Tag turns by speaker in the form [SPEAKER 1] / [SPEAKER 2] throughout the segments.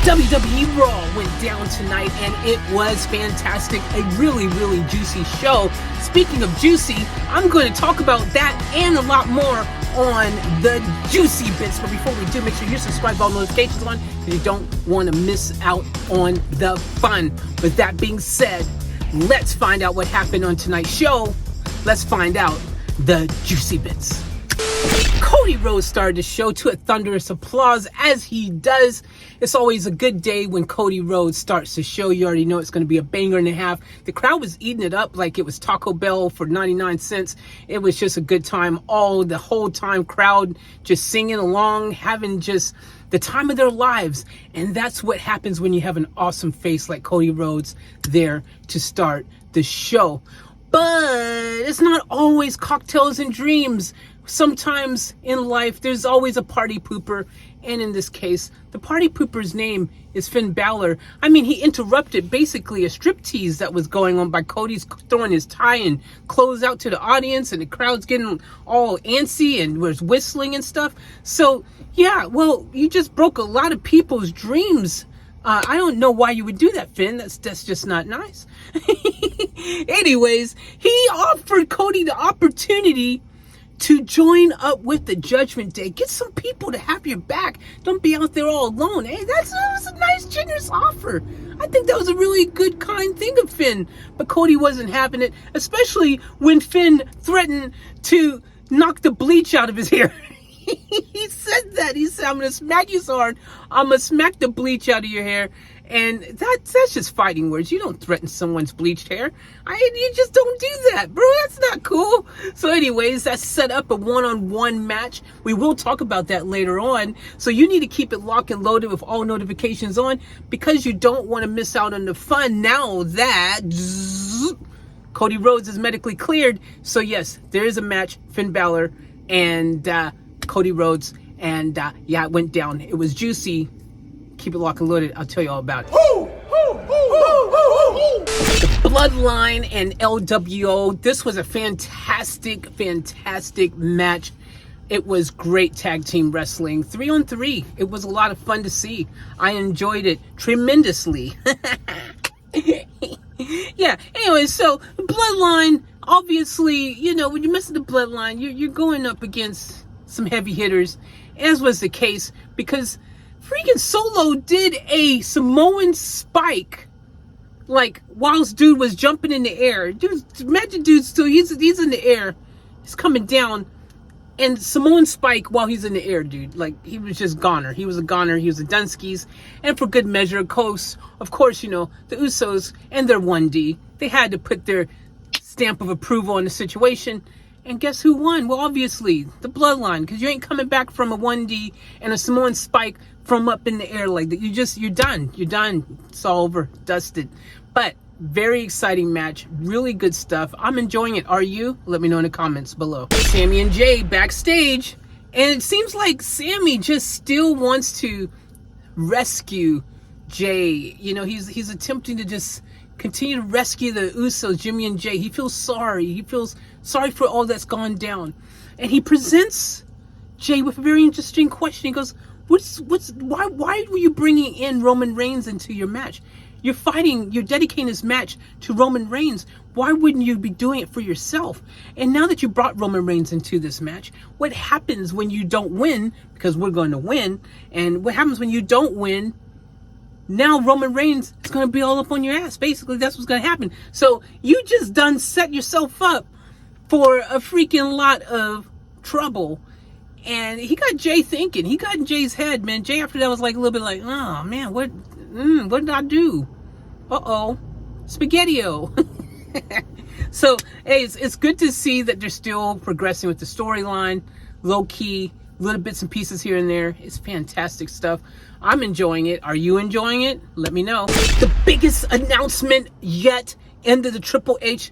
[SPEAKER 1] WWE Raw went down tonight and it was fantastic. A really, really juicy show. Speaking of juicy, I'm going to talk about that and a lot more on the juicy bits. But before we do, make sure you subscribe, all notifications on, because you don't want to miss out on the fun. With that being said, let's find out what happened on tonight's show. Let's find out the juicy bits. Cody Rhodes started the show to a thunderous applause, as he does. It's always a good day when Cody Rhodes starts the show. You already know it's going to be a banger and a half. The crowd was eating it up like it was Taco Bell for 99 cents. It was just a good time. The whole time, crowd just singing along, having just the time of their lives. And that's what happens when you have an awesome face like Cody Rhodes there to start the show. But it's not always cocktails and dreams. Sometimes in life, there's always a party pooper. And in this case, the party pooper's name is Finn Balor. I mean, he interrupted basically a striptease that was going on by Cody's throwing his tie and clothes out to the audience. And the crowd's getting all antsy and was whistling and stuff. So, yeah, well, you just broke a lot of people's dreams. I don't know why you would do that, Finn. That's just not nice. Anyways, he offered Cody the opportunity to join up with the Judgment Day. Get some people to have your back. Don't be out there all alone. Hey, that was a nice, generous offer. I think that was a really good, kind thing of Finn. But Cody wasn't having it, especially when Finn threatened to knock the bleach out of his hair. He said that. He said, I'm going to smack you so hard, I'm going to smack the bleach out of your hair. And that's just fighting words. You don't threaten someone's bleached hair. You just don't do that, bro. That's not cool. So anyways, that set up a one-on-one match. We will talk about that later on. So you need to keep it locked and loaded with all notifications on, because you don't want to miss out on the fun now that Cody Rhodes is medically cleared. So yes, there is a match, Finn Balor and Cody Rhodes. And yeah, it went down. It was juicy. Keep it locked and loaded. I'll tell you all about it. The Bloodline and LWO. This was a fantastic, fantastic match. It was great tag team wrestling. 3-on-3. It was a lot of fun to see. I enjoyed it tremendously. Yeah. Anyway, so Bloodline, obviously, you know, when you mess with the Bloodline, you're going up against some heavy hitters, as was the case, because freaking Solo did a Samoan spike, like, whilst dude was jumping in the air. Dude, imagine dude still, he's in the air, he's coming down, and Samoan spike while he's in the air, dude. Like, he was just goner. He was a goner. He was a Dunskies. And for good measure, of course, you know, the Usos and their 1D, they had to put their stamp of approval on the situation. And guess who won? Well, obviously, the Bloodline, because you ain't coming back from a 1D and a Samoan spike from up in the air like that. You're done. You're done. It's all over. Dusted. But very exciting match. Really good stuff. I'm enjoying it. Are you? Let me know in the comments below. Sammy and Jay backstage. And it seems like Sammy just still wants to rescue Jay. You know, he's attempting to just continue to rescue the Usos, Jimmy and Jay. He feels sorry. He feels sorry for all that's gone down. And he presents Jay with a very interesting question. He goes, why were you bringing in Roman Reigns into your match? You're dedicating this match to Roman Reigns. Why wouldn't you be doing it for yourself? And now that you brought Roman Reigns into this match, what happens when you don't win? Because we're going to win. And what happens when you don't win? Now Roman Reigns is going to be all up on your ass. Basically, that's what's going to happen. So you just done set yourself up for a freaking lot of trouble. And he got Jay thinking. He got in Jay's head, man. Jay after that was like a little bit like, oh man, what did I do? Uh-oh. Spaghetti-o. So, hey, it's good to see that they're still progressing with the storyline. Low-key, little bits and pieces here and there. It's fantastic stuff. I'm enjoying it. Are you enjoying it? Let me know. The biggest announcement yet, end of the Triple H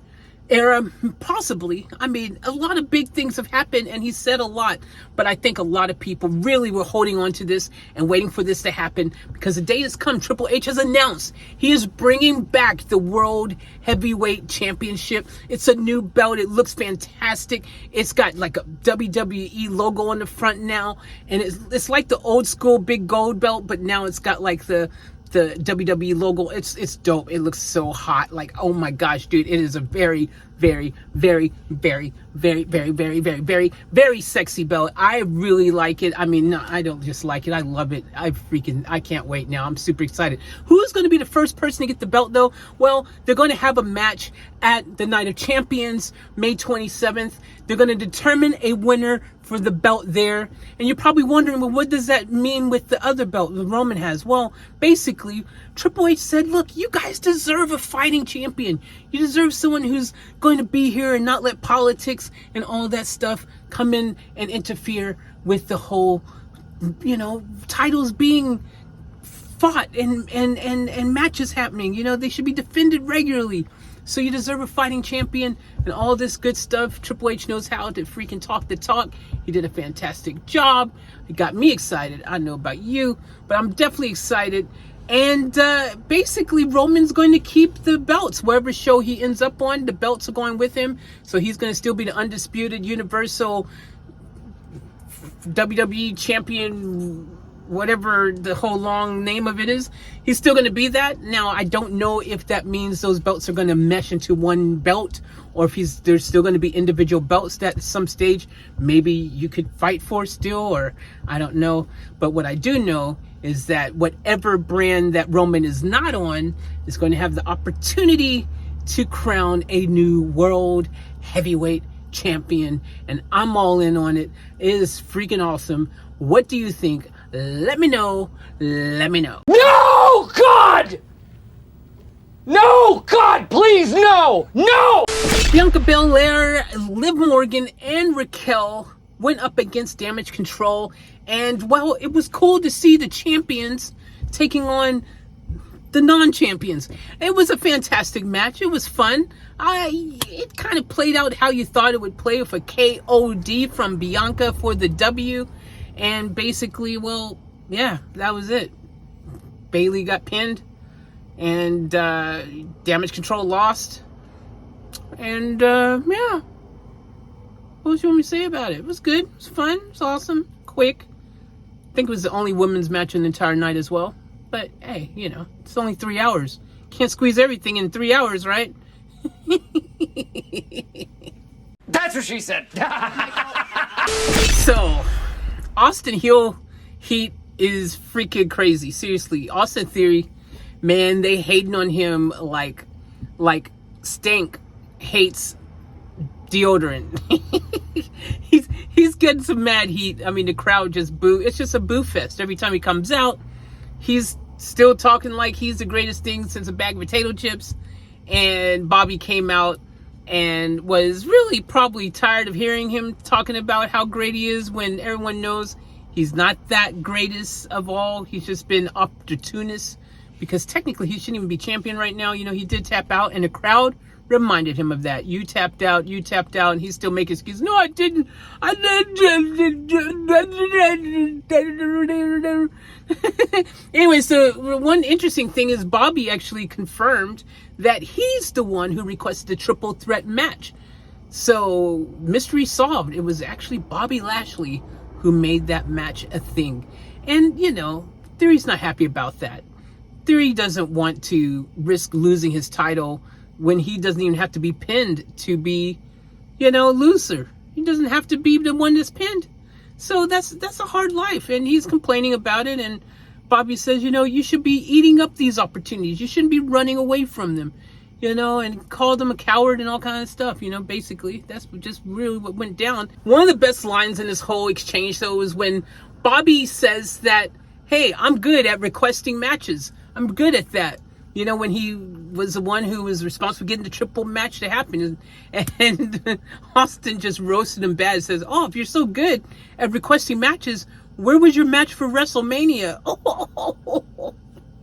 [SPEAKER 1] era, possibly. I mean, a lot of big things have happened and he said a lot, but I think a lot of people really were holding on to this and waiting for this to happen because the day has come. Triple H has announced he is bringing back the World Heavyweight Championship. It's a new belt. It looks fantastic. It's got like a WWE logo on the front now, and it's like the old school big gold belt, but now it's got like the WWE logo. It's dope. It looks so hot. Like, oh my gosh, dude, it is a very, very, very, very, very, very, very, very, very, very sexy belt. I really like it. I mean, no, I don't just like it. I love it. I can't wait now. I'm super excited. Who's going to be the first person to get the belt though? Well, they're going to have a match at the Night of Champions, May 27th. They're going to determine a winner for the belt there. And you're probably wondering, well, what does that mean with the other belt that Roman has? Well, basically, Triple H said, look, you guys deserve a fighting champion. You deserve someone who's going to be here and not let politics and all that stuff come in and interfere with the whole, titles being fought and matches happening. They should be defended regularly. So you deserve a fighting champion and all this good stuff. Triple H knows how to freaking talk the talk. He did a fantastic job. It got me excited. I don't know about you, but I'm definitely excited. And basically, Roman's going to keep the belts. Wherever show he ends up on, the belts are going with him. So he's going to still be the undisputed Universal WWE Champion, whatever the whole long name of it is. He's still going to be that. Now, I don't know if that means those belts are going to mesh into one belt, or if there's still going to be individual belts that at some stage maybe you could fight for still, or I don't know. But what I do know is that whatever brand that Roman is not on is going to have the opportunity to crown a new World Heavyweight Champion, and I'm all in on it. It is freaking awesome. What do you think? Let me know. Let me know.
[SPEAKER 2] No, God! No, God, please, no! No!
[SPEAKER 1] Bianca Belair, Liv Morgan, and Raquel went up against Damage Control. And, well, it was cool to see the champions taking on the non-champions. It was a fantastic match. It was fun. It kind of played out how you thought it would play with a KOD from Bianca for the W. And basically, well, yeah, that was it. Bayley got pinned, and Damage Control lost. And yeah, what else you want me to say about it? It was good. It was fun. It was awesome. Quick. I think it was the only women's match in the entire night as well. But hey, it's only 3 hours. Can't squeeze everything in 3 hours, right?
[SPEAKER 2] That's what she said.
[SPEAKER 1] So, Austin heel heat is freaking crazy. Seriously, Austin Theory, man, they hating on him like Stank hates deodorant. he's getting some mad heat. I mean, the crowd just boo. It's just a boo fest every time he comes out. He's still talking like he's the greatest thing since a bag of potato chips. And Bobby came out and was really probably tired of hearing him talking about how great he is when everyone knows he's not that greatest of all. He's just been opportunist, because technically he shouldn't even be champion right now. He did tap out, and the crowd reminded him of that. You tapped out, and he's still making excuses. No, I didn't. Anyway, so one interesting thing is Bobby actually confirmed that he's the one who requested a triple threat match. So, mystery solved. It was actually Bobby Lashley who made that match a thing. And, Theory's not happy about that. Theory doesn't want to risk losing his title when he doesn't even have to be pinned to be, loser. He doesn't have to be the one that's pinned. So that's a hard life, and he's complaining about it. And Bobby says, you should be eating up these opportunities. You shouldn't be running away from them, and called him a coward and all kind of stuff. Basically that's just really what went down. One of the best lines in this whole exchange, though, is when Bobby says that, hey, I'm good at requesting matches. I'm good at that. When he was the one who was responsible for getting the triple match to happen. And Austin just roasted him bad. Says, oh, if you're so good at requesting matches, where was your match for WrestleMania?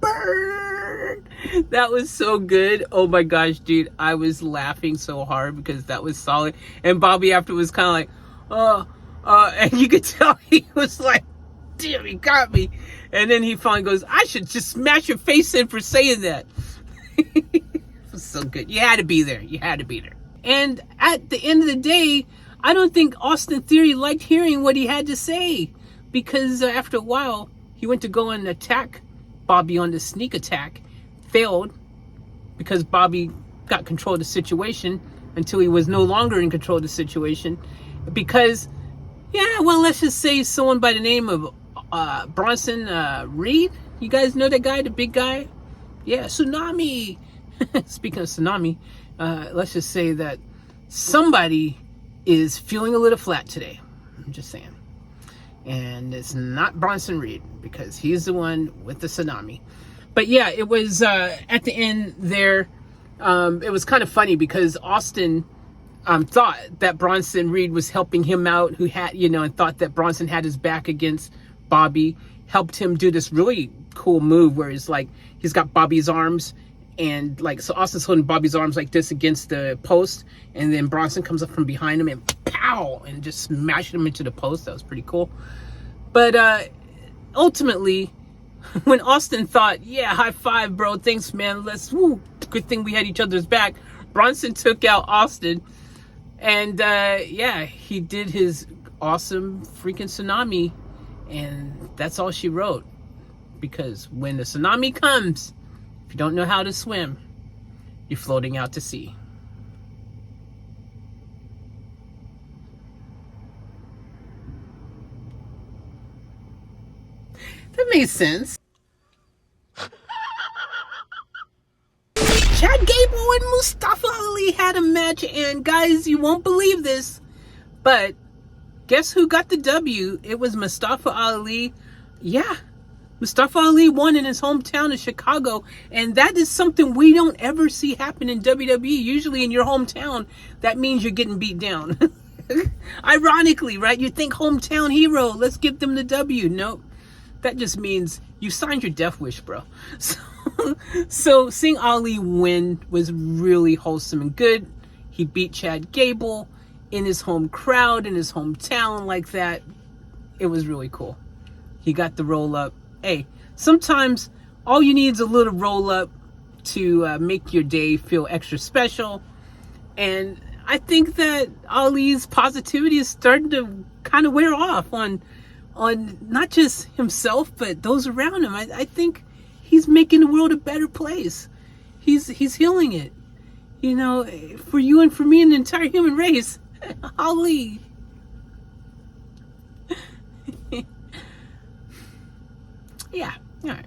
[SPEAKER 1] burn. That was so good. Oh my gosh, dude. I was laughing so hard because that was solid. And Bobby after was kind of like, and you could tell he was like, damn, he got me. And then he finally goes, I should just smash your face in for saying that. It was so good. You had to be there. You had to be there. And at the end of the day, I don't think Austin Theory liked hearing what he had to say, because after a while, he went to go and attack Bobby on the sneak attack, failed because Bobby got control of the situation until he was no longer in control of the situation. Because, yeah, well, let's just say someone by the name of Bronson Reed. You guys know that guy, the big guy? Yeah, Tsunami. Speaking of Tsunami, let's just say that somebody is feeling a little flat today. I'm just saying. And it's not Bronson Reed, because he's the one with the tsunami. But yeah, it was at the end there. It was kind of funny because Austin thought that Bronson Reed was helping him out, who had, and thought that Bronson had his back against Bobby, helped him do this really cool move where he's like, he's got Bobby's arms, and like, so Austin's holding Bobby's arms like this against the post, and then Bronson comes up from behind him and pow, and just smashed him into the post. That was pretty cool. But ultimately, when Austin thought, yeah, high five, bro, thanks, man, good thing we had each other's back, Bronson took out Austin, and yeah, he did his awesome freaking tsunami, and that's all she wrote. Because when the tsunami comes, if you don't know how to swim, you're floating out to sea. That makes sense. Chad Gable and Mustafa Ali had a match, and guys, you won't believe this, but guess who got the W? It was Mustafa Ali. Yeah, Mustafa Ali won in his hometown of Chicago, and that is something we don't ever see happen in WWE. Usually in your hometown, that means you're getting beat down. Ironically, right? You think hometown hero, let's give them the W. Nope. That just means you signed your death wish, bro. So seeing Ali win was really wholesome and good. He beat Chad Gable in his home crowd, in his hometown like that. It was really cool. He got the roll up. Hey, sometimes all you need is a little roll up to make your day feel extra special. And I think that Ali's positivity is starting to kind of wear off on not just himself, but those around him. I think he's making the world a better place. He's healing it, for you and for me and the entire human race. Ali. Yeah, all right.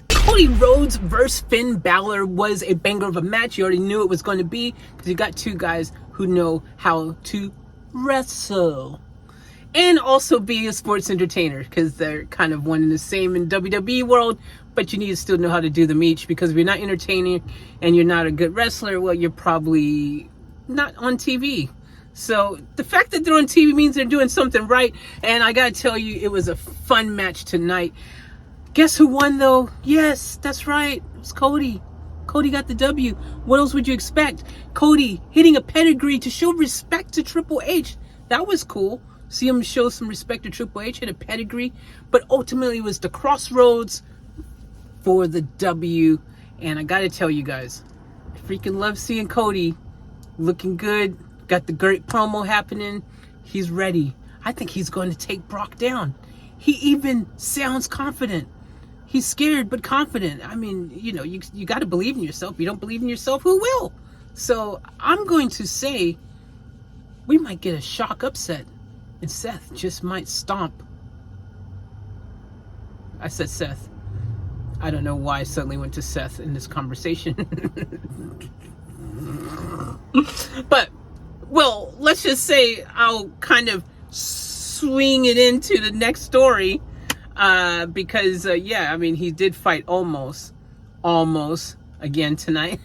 [SPEAKER 1] Cody Rhodes versus Finn Balor was a banger of a match. You already knew it was going to be, because you got two guys who know how to wrestle and also be a sports entertainer, because they're kind of one and the same in WWE world, but you need to still know how to do them each, because if you're not entertaining and you're not a good wrestler, well, you're probably not on TV. So the fact that they're on TV means they're doing something right, and I gotta tell you, it was a fun match tonight. Guess who won, though? Yes, that's right. It was Cody. Cody got the W. What else would you expect? Cody hitting a pedigree to show respect to Triple H. That was cool. See him show some respect to Triple H, hit a pedigree. But ultimately, it was the Crossroads for the W. And I got to tell you guys, I freaking love seeing Cody looking good. Got the great promo happening. He's ready. I think he's going to take Brock down. He even sounds confident. He's scared but confident. I mean, you got to believe in yourself. If you don't believe in yourself, who will? So I'm going to say we might get a shock upset, and Seth just might stomp. I said Seth. I don't know why I suddenly went to Seth in this conversation. But, well, let's just say I'll kind of swing it into the next story. Because yeah, I mean, he did fight almost again tonight.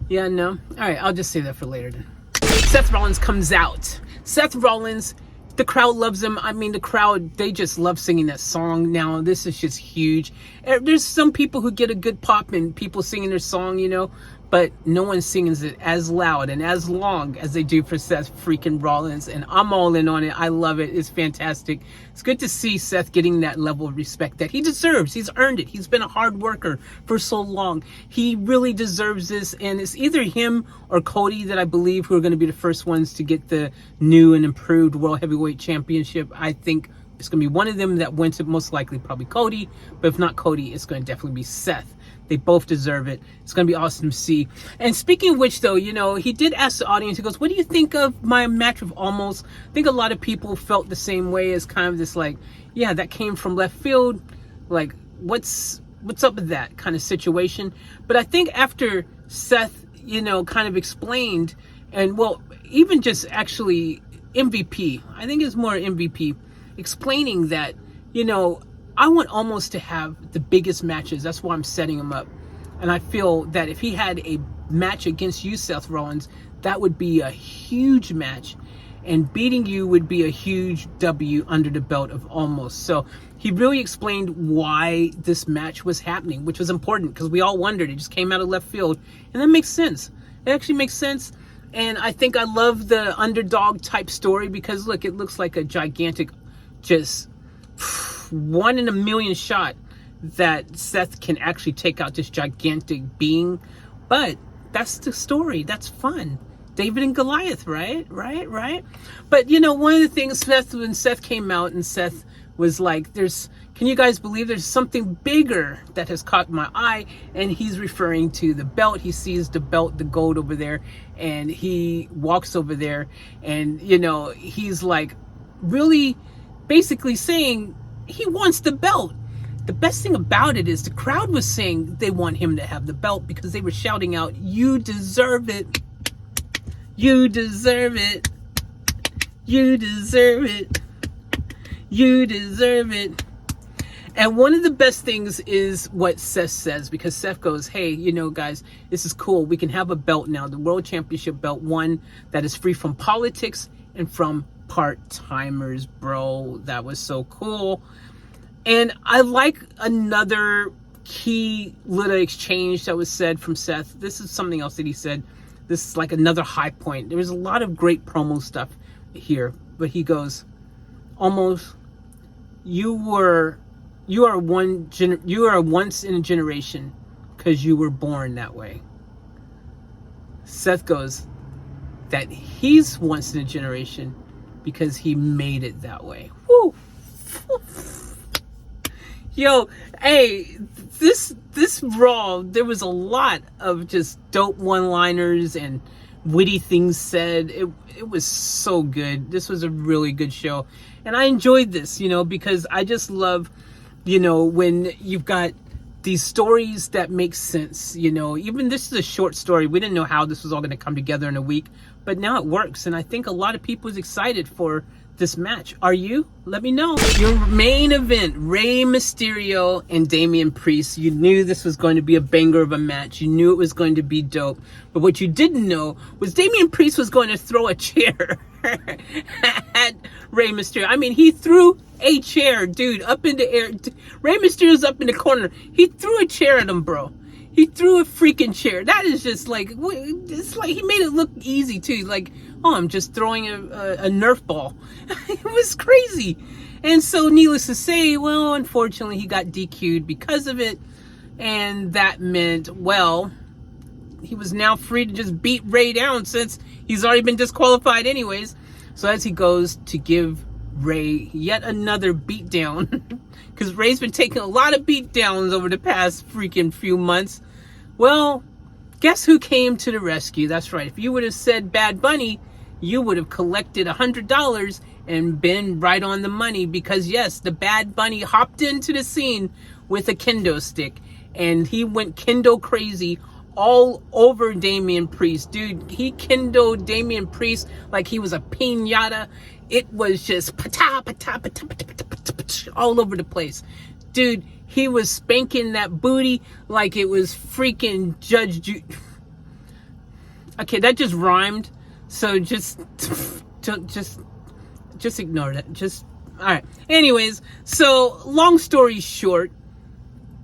[SPEAKER 1] Yeah, no. All right, I'll just say that for later then. Seth Rollins comes out. Seth Rollins the crowd loves him. I mean, the crowd, they just love singing that song now. This is just huge. There's some people who get a good pop and people singing their song, you know, but no one sings it as loud and as long as they do for Seth freaking Rollins. And I'm all in on it. I love it. It's fantastic. It's good to see Seth getting that level of respect that he deserves. He's earned it. He's been a hard worker for so long. He really deserves this. And it's either him or Cody that I believe who are going to be the first ones to get the new and improved World Heavyweight Championship. I think it's going to be one of them that wins it, most likely probably Cody. But if not Cody, it's going to definitely be Seth. They both deserve it. It's going to be awesome to see. And speaking of which, though, you know, he did ask the audience, he goes, what do you think of my match with Almost? I think a lot of people felt the same way, as kind of this like, yeah, that came from left field. Like, what's up with that kind of situation? But I think after Seth, you know, kind of explained, and well, even just actually MVP, I think it's more MVP, explaining that, you know, I want Almost to have the biggest matches. That's why I'm setting him up. And I feel that if he had a match against you, Seth Rollins, that would be a huge match. And beating you would be a huge W under the belt of Almost. So he really explained why this match was happening, which was important because we all wondered. It just came out of left field. And that makes sense. It actually makes sense. And I think I love the underdog type story because, look, it looks like a gigantic, just 1 in a million shot that Seth can actually take out this gigantic being. But that's the story. That's fun. David and Goliath, right? But, you know, one of the things when Seth came out and Seth was like, can you guys believe there's something bigger that has caught my eye? And he's referring to the belt. He sees the belt, the gold over there, and he walks over there and, you know, he's like really basically saying he wants the belt. The best thing about it is the crowd was saying they want him to have the belt because they were shouting out, you deserve it. You deserve it. You deserve it. You deserve it. And one of the best things is what Seth says, because Seth goes, hey, you know, guys, this is cool. We can have a belt now, the World Championship belt, one that is free from politics and from part-timers, bro. That was so cool. And I like another key little exchange that was said from Seth. This is something else that he said. This is like another high point. There was a lot of great promo stuff here, but he goes, Almost, you are once in a generation because you were born that way. Seth goes, that he's once in a generation because he made it that way. Woo! Yo, hey, this Raw, there was a lot of just dope one-liners and witty things said. It was so good. This was a really good show. And I enjoyed this, you know, because I just love, you know, when you've got these stories that make sense, you know. Even this is a short story. We didn't know how this was all going to come together in a week, but now it works. And I think a lot of people is excited for this match. Are you? Let me know. Your main event, Rey Mysterio and Damian Priest. You knew this was going to be a banger of a match. You knew it was going to be dope. But what you didn't know was Damian Priest was going to throw a chair at Rey Mysterio. I mean, he threw a chair, dude, up in the air. Rey Mysterio's up in the corner. He threw a chair at him, bro. He threw a freaking chair. That is just like, it's like he made it look easy too. Like, oh, I'm just throwing a Nerf ball. It was crazy. And so needless to say, well, unfortunately he got DQ'd because of it. And that meant, well, he was now free to just beat Rey down since he's already been disqualified anyways. So as he goes to give Rey yet another beatdown, because Rey's been taking a lot of beatdowns over the past freaking few months. Well, guess who came to the rescue? That's right. If you would have said Bad Bunny, you would have collected $100 and been right on the money, because yes, the Bad Bunny hopped into the scene with a kendo stick and he went kendo crazy all over Damian Priest. Dude, he kendoed Damian Priest like he was a piñata. It was just all over the place. Dude, he was spanking that booty like it was freaking Judge Judy. Okay, that just rhymed. So just Just ignore that. Just, all right. Anyways, so long story short,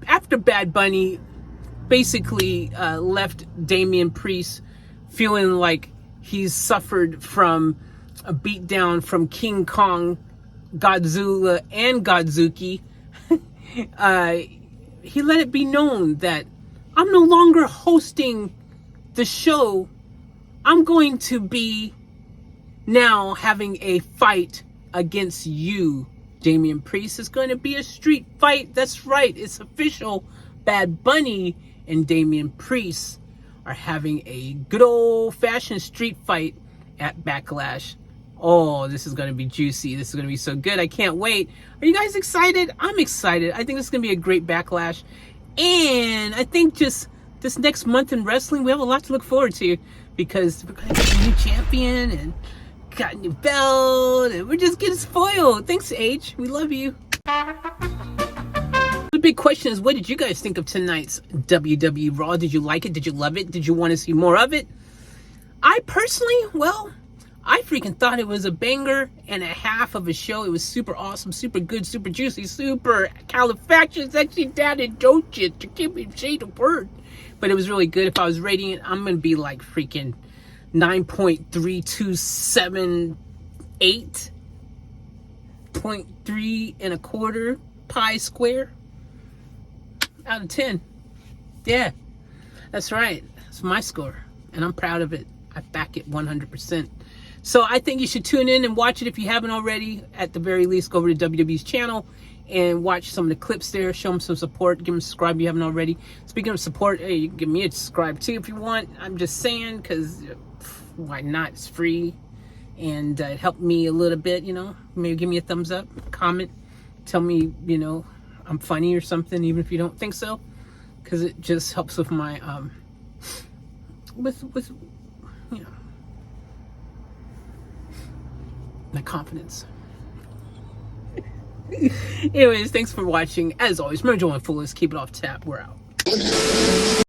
[SPEAKER 1] after Bad Bunny basically left Damian Priest feeling like he's suffered from a beatdown from King Kong, Godzilla, and Godzuki, he let it be known that I'm no longer hosting the show. I'm going to be now having a fight against you, Damian Priest. It's going to be a street fight. That's right. It's official. Bad Bunny and Damian Priest are having a good old-fashioned street fight at Backlash. Oh, this is going to be juicy. This is going to be so good. I can't wait. Are you guys excited? I'm excited. I think this is going to be a great Backlash. And I think just this next month in wrestling, we have a lot to look forward to, because we're going to get a new champion and got a new belt, and we're just getting spoiled. Thanks, H. We love you. The big question is, what did you guys think of tonight's WWE Raw? Did you like it? Did you love it? Did you want to see more of it? I personally, well, I freaking thought it was a banger and a half of a show. It was super awesome, super good, super juicy, super califactious, actually down and don't you to give me shade of word. But it was really good. If I was rating it, I'm going to be like freaking 9.3278, 0.3 and a quarter pi square out of 10. Yeah, that's right. That's my score, and I'm proud of it. I back it 100%. So I think you should tune in and watch it if you haven't already. At the very least, go over to WWE's channel and watch some of the clips there. Show them some support. Give them a subscribe if you haven't already. Speaking of support, hey, you can give me a subscribe too if you want. I'm just saying, because why not? It's free, and it helped me a little bit, you know. Maybe give me a thumbs up, comment, tell me, you know, I'm funny or something, even if you don't think so, because it just helps with my with you know, my confidence. Anyways, thanks for watching. As always, remember, join fullest, keep it off tap. We're out.